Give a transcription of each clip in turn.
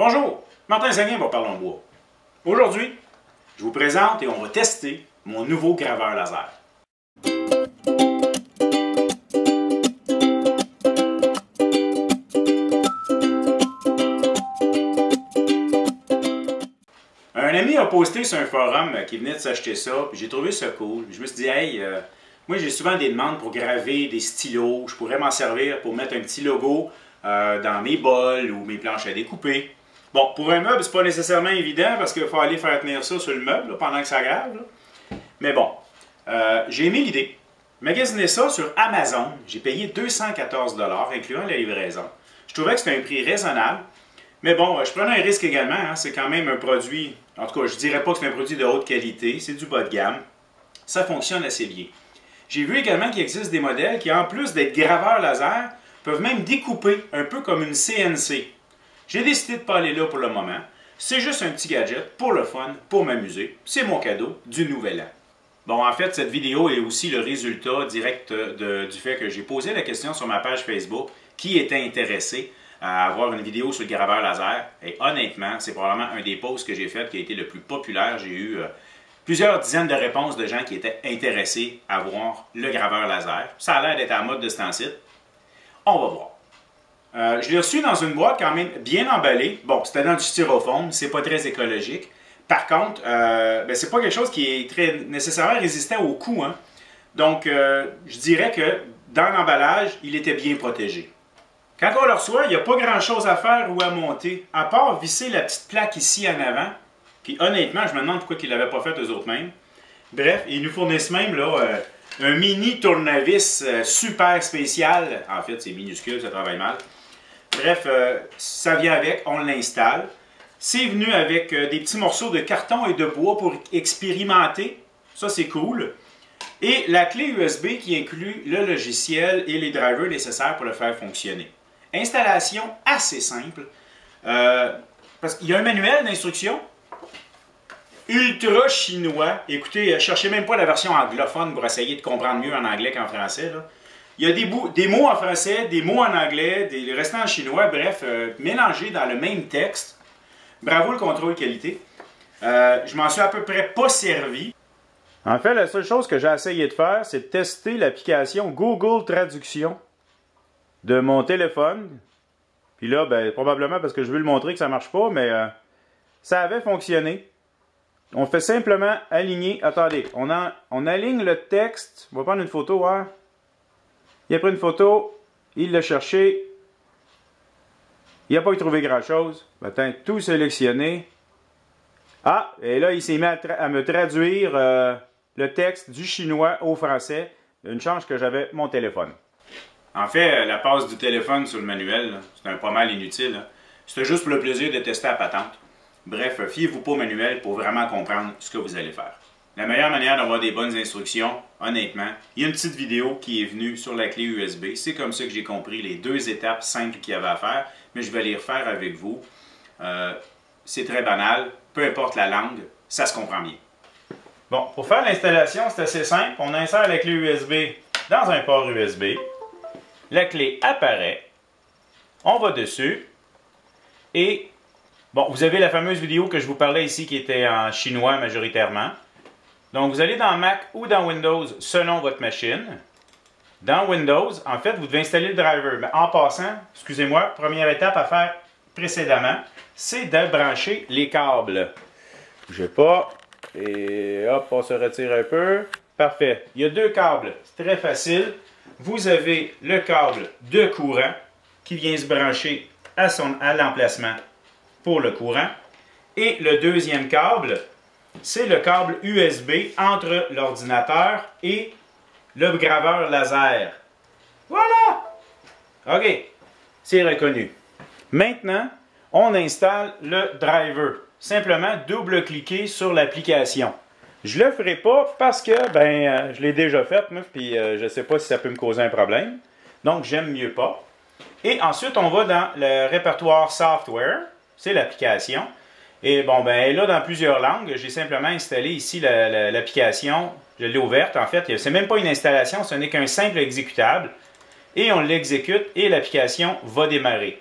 Bonjour, Martin Sagnin va parler en bois. Aujourd'hui, je vous présente et on va tester mon nouveau graveur laser. Un ami a posté sur un forum qu'il venait de s'acheter ça, puis j'ai trouvé ça cool. Je me suis dit, hey, moi j'ai souvent des demandes pour graver des stylos, je pourrais m'en servir pour mettre un petit logo dans mes bols ou mes planches à découper. Bon, pour un meuble, c'est pas nécessairement évident parce qu'il faut aller faire tenir ça sur le meuble là, pendant que ça grave. Là. Mais bon, j'ai aimé l'idée. Magasiner ça sur Amazon, j'ai payé 214 $, incluant la livraison. Je trouvais que c'était un prix raisonnable. Mais bon, je prenais un risque également. Hein. C'est quand même un produit, en tout cas, je dirais pas que c'est un produit de haute qualité. C'est du bas de gamme. Ça fonctionne assez bien. J'ai vu également qu'il existe des modèles qui, en plus d'être graveurs laser, peuvent même découper un peu comme une CNC. J'ai décidé de ne pas aller là pour le moment. C'est juste un petit gadget pour le fun, pour m'amuser. C'est mon cadeau du Nouvel An. Bon, en fait, cette vidéo est aussi le résultat direct du fait que j'ai posé la question sur ma page Facebook qui était intéressé à avoir une vidéo sur le graveur laser. Et honnêtement, c'est probablement un des posts que j'ai fait qui a été le plus populaire. J'ai eu plusieurs dizaines de réponses de gens qui étaient intéressés à voir le graveur laser. Ça a l'air d'être à la mode de ce temps-ci. On va voir. Je l'ai reçu dans une boîte quand même bien emballée. Bon, c'était dans du styrofoam, c'est pas très écologique. Par contre, c'est pas quelque chose qui est très nécessairement résistant au coups. Hein. Donc, je dirais que dans l'emballage, il était bien protégé. Quand on le reçoit, il n'y a pas grand-chose à faire ou à monter, à part visser la petite plaque ici en avant. Puis honnêtement, je me demande pourquoi ils ne l'avaient pas fait eux-mêmes. Bref, ils nous fournissent même là, un mini tournevis super spécial. En fait, c'est minuscule, ça travaille mal. Bref, ça vient avec, on l'installe. C'est venu avec des petits morceaux de carton et de bois pour expérimenter. Ça, c'est cool. Et la clé USB qui inclut le logiciel et les drivers nécessaires pour le faire fonctionner. Installation assez simple. Parce qu'il y a un manuel d'instruction ultra chinois. Écoutez, ne cherchez même pas la version anglophone pour essayer de comprendre mieux en anglais qu'en français. Là. Il y a des mots en français, des mots en anglais, des restants en chinois, bref, mélangés dans le même texte. Bravo le contrôle qualité. Je m'en suis à peu près pas servi. En fait, la seule chose que j'ai essayé de faire, c'est de tester l'application Google Traduction de mon téléphone. Puis là, probablement parce que je veux le montrer que ça ne marche pas, mais ça avait fonctionné. On fait simplement aligner. Attendez, on aligne le texte. On va prendre une photo, hein? Il a pris une photo, il l'a cherché, il n'a pas trouvé grand-chose. Maintenant, tout sélectionné. Ah, et là, il s'est mis à me traduire le texte du chinois au français. Une chance que j'avais mon téléphone. En fait, la passe du téléphone sur le manuel, c'est pas mal inutile. C'était juste pour le plaisir de tester la patente. Bref, fiez-vous pas au manuel pour vraiment comprendre ce que vous allez faire. La meilleure manière d'avoir des bonnes instructions, honnêtement, il y a une petite vidéo qui est venue sur la clé USB. C'est comme ça que j'ai compris les deux étapes simples qu'il y avait à faire, mais je vais les refaire avec vous. C'est très banal, peu importe la langue, ça se comprend bien. Bon, pour faire l'installation, c'est assez simple. On insère la clé USB dans un port USB. La clé apparaît. On va dessus. Et, bon, vous avez la fameuse vidéo que je vous parlais ici qui était en chinois majoritairement. Donc, vous allez dans Mac ou dans Windows selon votre machine. Dans Windows, en fait, vous devez installer le driver. Mais en passant, excusez-moi, première étape à faire précédemment, c'est de brancher les câbles. Bougez pas. Et hop, on se retire un peu. Parfait. Il y a deux câbles. C'est très facile. Vous avez le câble de courant qui vient se brancher à l'emplacement pour le courant. Et le deuxième câble, c'est le câble USB entre l'ordinateur et le graveur laser. Voilà! OK, c'est reconnu. Maintenant, on installe le driver. Simplement double-cliquer sur l'application. Je ne le ferai pas parce que je l'ai déjà fait, moi, puis je ne sais pas si ça peut me causer un problème. Donc, j'aime mieux pas. Et ensuite, on va dans le répertoire Software. C'est l'application. Et bon, elle est là dans plusieurs langues. J'ai simplement installé ici l'application. Je l'ai ouverte. En fait, ce n'est même pas une installation, ce n'est qu'un simple exécutable. Et on l'exécute et l'application va démarrer.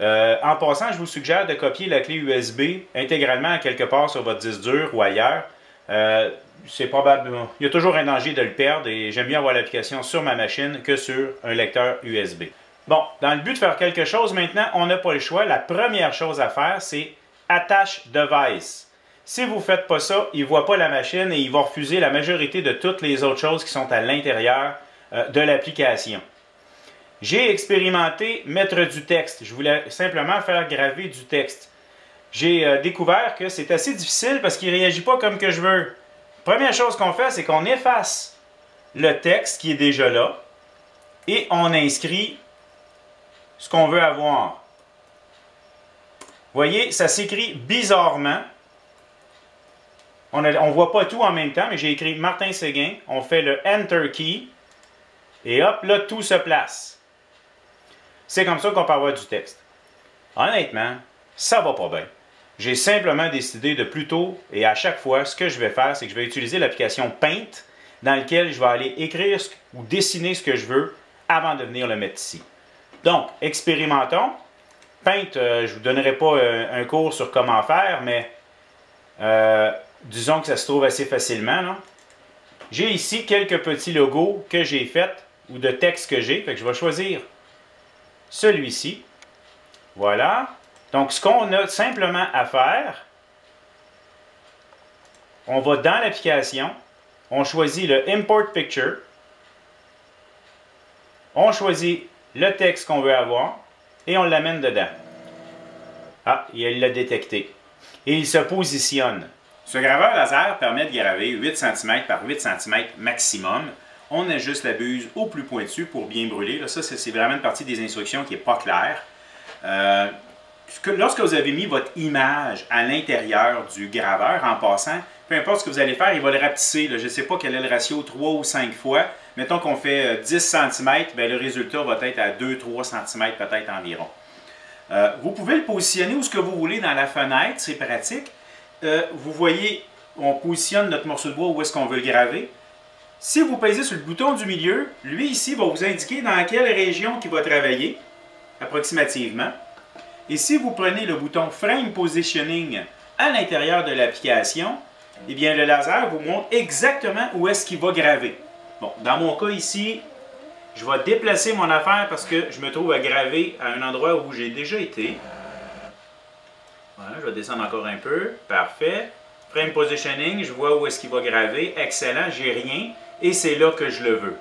En passant, je vous suggère de copier la clé USB intégralement quelque part sur votre disque dur ou ailleurs. C'est probablement, il y a toujours un danger de le perdre et j'aime mieux avoir l'application sur ma machine que sur un lecteur USB. Bon, dans le but de faire quelque chose maintenant, on n'a pas le choix. La première chose à faire, c'est Attach Device. Si vous ne faites pas ça, il ne voit pas la machine et il va refuser la majorité de toutes les autres choses qui sont à l'intérieur de l'application. J'ai expérimenté mettre du texte. Je voulais simplement faire graver du texte. J'ai découvert que c'est assez difficile parce qu'il ne réagit pas comme que je veux. Première chose qu'on fait, c'est qu'on efface le texte qui est déjà là et on inscrit ce qu'on veut avoir. Vous voyez, ça s'écrit bizarrement. On ne voit pas tout en même temps, mais j'ai écrit Martin Séguin. On fait le Enter key. Et hop, là, tout se place. C'est comme ça qu'on peut avoir du texte. Honnêtement, ça va pas bien. J'ai simplement décidé de plutôt, et à chaque fois, ce que je vais faire, c'est que je vais utiliser l'application Paint, dans laquelle je vais aller écrire ou dessiner ce que je veux avant de venir le mettre ici. Donc, expérimentons. Paint, je ne vous donnerai pas un cours sur comment faire, mais disons que ça se trouve assez facilement. J'ai ici quelques petits logos que j'ai faits ou de textes que j'ai. Fait que je vais choisir celui-ci. Voilà. Donc, ce qu'on a simplement à faire, on va dans l'application, on choisit le Import Picture, on choisit le texte qu'on veut avoir et on l'amène dedans. Ah, il l'a détecté. Et il se positionne. Ce graveur laser permet de graver 8 cm par 8 cm maximum. On ajuste la buse au plus pointu pour bien brûler. Là, ça, c'est vraiment une partie des instructions qui n'est pas claire. Lorsque vous avez mis votre image à l'intérieur du graveur, en passant, peu importe ce que vous allez faire, il va le rapetisser. Là. Je ne sais pas quel est le ratio 3 ou 5 fois. Mettons qu'on fait 10 cm, bien, le résultat va être à 2-3 cm peut-être environ. Vous pouvez le positionner où ce que vous voulez dans la fenêtre, c'est pratique. Vous voyez, on positionne notre morceau de bois où est-ce qu'on veut le graver. Si vous pèsez sur le bouton du milieu, lui ici va vous indiquer dans quelle région il va travailler, approximativement. Et si vous prenez le bouton Frame Positioning à l'intérieur de l'application, eh bien le laser vous montre exactement où est-ce qu'il va graver. Bon, dans mon cas ici, je vais déplacer mon affaire parce que je me trouve à graver à un endroit où j'ai déjà été. Voilà, je vais descendre encore un peu. Parfait. Frame Positioning, je vois où est-ce qu'il va graver. Excellent, j'ai rien. Et c'est là que je le veux.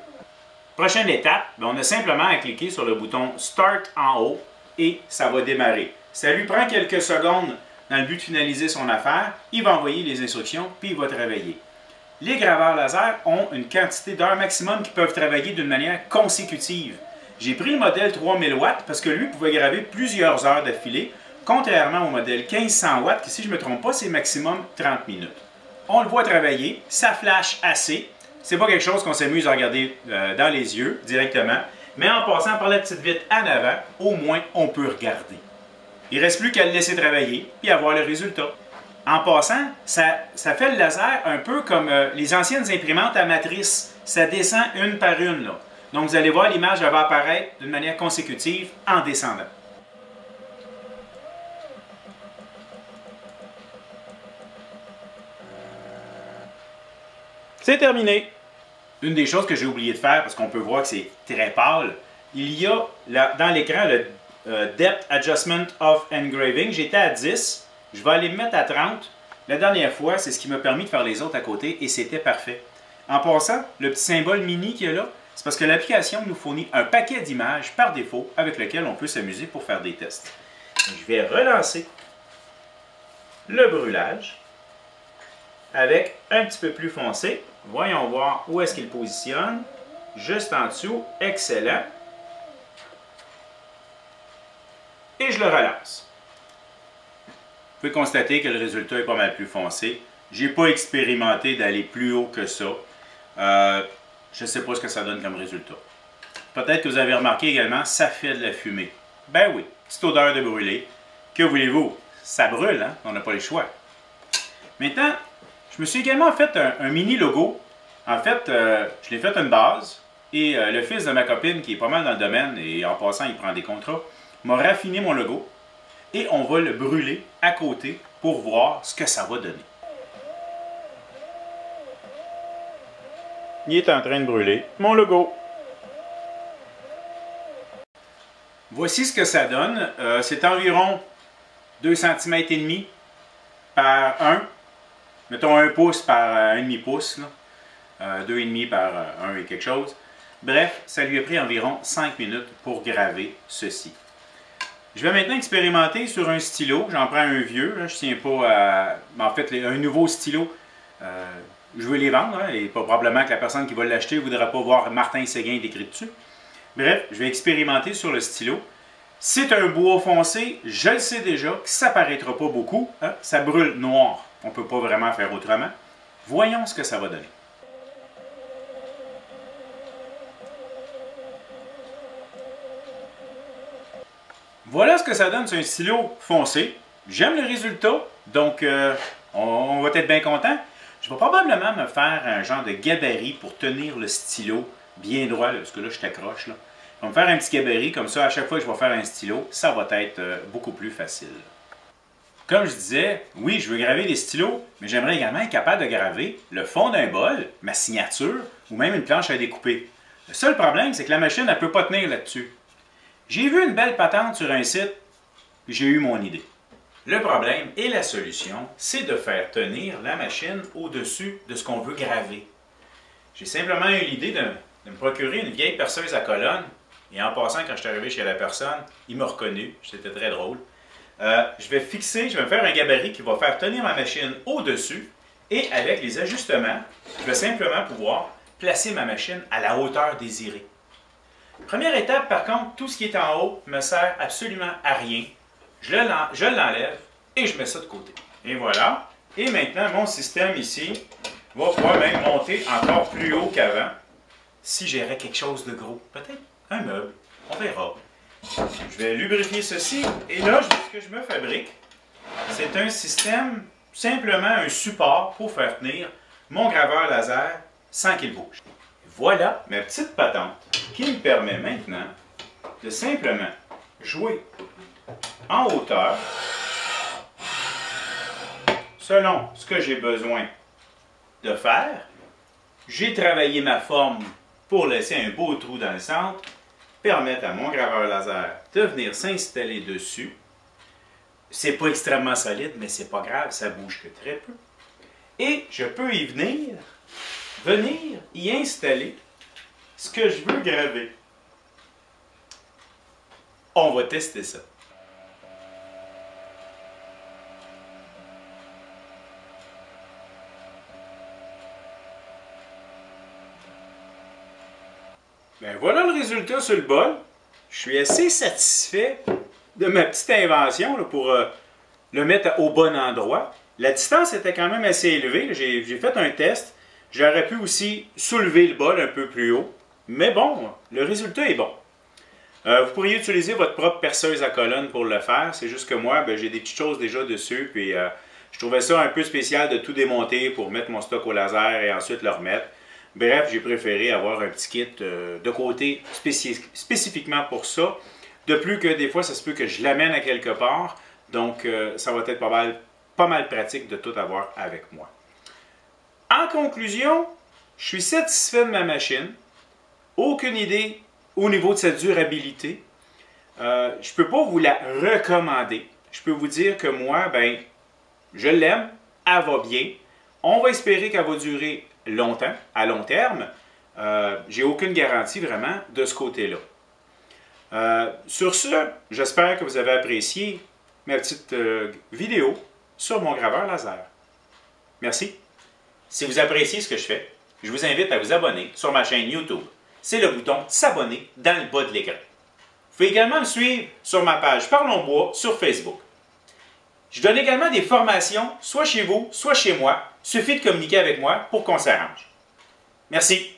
Prochaine étape, on a simplement à cliquer sur le bouton Start en haut et ça va démarrer. Ça lui prend quelques secondes dans le but de finaliser son affaire. Il va envoyer les instructions puis il va travailler. Les graveurs laser ont une quantité d'heures maximum qui peuvent travailler d'une manière consécutive. J'ai pris le modèle 3000 watts parce que lui pouvait graver plusieurs heures d'affilée, contrairement au modèle 1500 watts qui, si je ne me trompe pas, c'est maximum 30 minutes. On le voit travailler, ça flash assez. C'est pas quelque chose qu'on s'amuse à regarder dans les yeux directement, mais en passant par la petite vitre en avant, au moins on peut regarder. Il ne reste plus qu'à le laisser travailler et avoir le résultat. En passant, ça fait le laser un peu comme les anciennes imprimantes à matrice. Ça descend une par une. Là. Donc vous allez voir, l'image va apparaître d'une manière consécutive en descendant. C'est terminé. Une des choses que j'ai oublié de faire, parce qu'on peut voir que c'est très pâle, il y a dans l'écran le Depth Adjustment of Engraving. J'étais à 10. Je vais aller me mettre à 30. La dernière fois, c'est ce qui m'a permis de faire les autres à côté et c'était parfait. En passant, le petit symbole mini qu'il y a là, c'est parce que l'application nous fournit un paquet d'images par défaut avec lequel on peut s'amuser pour faire des tests. Je vais relancer le brûlage avec un petit peu plus foncé. Voyons voir où est-ce qu'il positionne. Juste en dessous. Excellent. Et je le relance. Vous pouvez constater que le résultat est pas mal plus foncé. Je n'ai pas expérimenté d'aller plus haut que ça. Je ne sais pas ce que ça donne comme résultat. Peut-être que vous avez remarqué également, ça fait de la fumée. Ben oui, petite odeur de brûlé. Que voulez-vous? Ça brûle, hein? On n'a pas le choix. Maintenant, je me suis également fait un mini logo. En fait, je l'ai fait une base. Et le fils de ma copine, qui est pas mal dans le domaine, et en passant, il prend des contrats, m'a raffiné mon logo. et on va le brûler à côté pour voir ce que ça va donner. Il est en train de brûler mon logo. Voici ce que ça donne. C'est environ 2 cm et demi par 1. Mettons 1 pouce par 1,5 pouce. 2,5 par 1 et quelque chose. Bref, ça lui a pris environ 5 minutes pour graver ceci. Je vais maintenant expérimenter sur un stylo. J'en prends un vieux. Là, je ne tiens pas à... En fait, un nouveau stylo. Je veux les vendre. Hein, et probablement que la personne qui va l'acheter ne voudra pas voir Martin Séguin écrit dessus. Bref, je vais expérimenter sur le stylo. C'est un bois foncé. Je le sais déjà que ça ne paraîtra pas beaucoup. Hein, ça brûle noir. On ne peut pas vraiment faire autrement. Voyons ce que ça va donner. Voilà ce que ça donne sur un stylo foncé. J'aime le résultat, donc on va être bien content. Je vais probablement me faire un genre de gabarit pour tenir le stylo bien droit, là, parce que là, je t'accroche. Je vais me faire un petit gabarit, comme ça, à chaque fois que je vais faire un stylo, ça va être beaucoup plus facile. Comme je disais, oui, je veux graver des stylos, mais j'aimerais également être capable de graver le fond d'un bol, ma signature, ou même une planche à découper. Le seul problème, c'est que la machine, elle ne peut pas tenir là-dessus. J'ai vu une belle patente sur un site, puis j'ai eu mon idée. Le problème et la solution, c'est de faire tenir la machine au-dessus de ce qu'on veut graver. J'ai simplement eu l'idée de me procurer une vieille perceuse à colonne, et en passant, quand je suis arrivé chez la personne, il m'a reconnu, c'était très drôle. Je vais me faire un gabarit qui va faire tenir ma machine au-dessus, et avec les ajustements, je vais simplement pouvoir placer ma machine à la hauteur désirée. Première étape, par contre, tout ce qui est en haut me sert absolument à rien. Je l'enlève et je mets ça de côté. Et voilà. Et maintenant, mon système ici va pouvoir même monter encore plus haut qu'avant si j'aurais quelque chose de gros. Peut-être un meuble. On verra. Je vais lubrifier ceci. Et là, ce que je me fabrique, c'est un système, simplement un support pour faire tenir mon graveur laser sans qu'il bouge. Voilà ma petite patente qui me permet maintenant de simplement jouer en hauteur selon ce que j'ai besoin de faire. J'ai travaillé ma forme pour laisser un beau trou dans le centre, permettre à mon graveur laser de venir s'installer dessus. C'est pas extrêmement solide, mais c'est pas grave, ça bouge que très peu. Et je peux y venir y installer ce que je veux graver. On va tester ça. Ben voilà le résultat sur le bol. Je suis assez satisfait de ma petite invention là, pour le mettre au bon endroit. La distance était quand même assez élevée. J'ai fait un test. J'aurais pu aussi soulever le bol un peu plus haut. Mais bon, le résultat est bon. Vous pourriez utiliser votre propre perceuse à colonne pour le faire. C'est juste que moi, ben, j'ai des petites choses déjà dessus. Puis je trouvais ça un peu spécial de tout démonter pour mettre mon stock au laser et ensuite le remettre. Bref, j'ai préféré avoir un petit kit de côté spécifiquement pour ça. De plus que des fois, ça se peut que je l'amène à quelque part. Donc, ça va être pas mal pratique de tout avoir avec moi. En conclusion, je suis satisfait de ma machine. Aucune idée au niveau de sa durabilité. Je ne peux pas vous la recommander. Je peux vous dire que moi, ben, je l'aime, elle va bien. On va espérer qu'elle va durer longtemps, à long terme. J'ai aucune garantie vraiment de ce côté-là. Sur ce, j'espère que vous avez apprécié ma petite vidéo sur mon graveur laser. Merci. Si vous appréciez ce que je fais, je vous invite à vous abonner sur ma chaîne YouTube. C'est le bouton « S'abonner » dans le bas de l'écran. Vous pouvez également me suivre sur ma page Parlons Bois sur Facebook. Je donne également des formations, soit chez vous, soit chez moi. Suffit de communiquer avec moi pour qu'on s'arrange. Merci.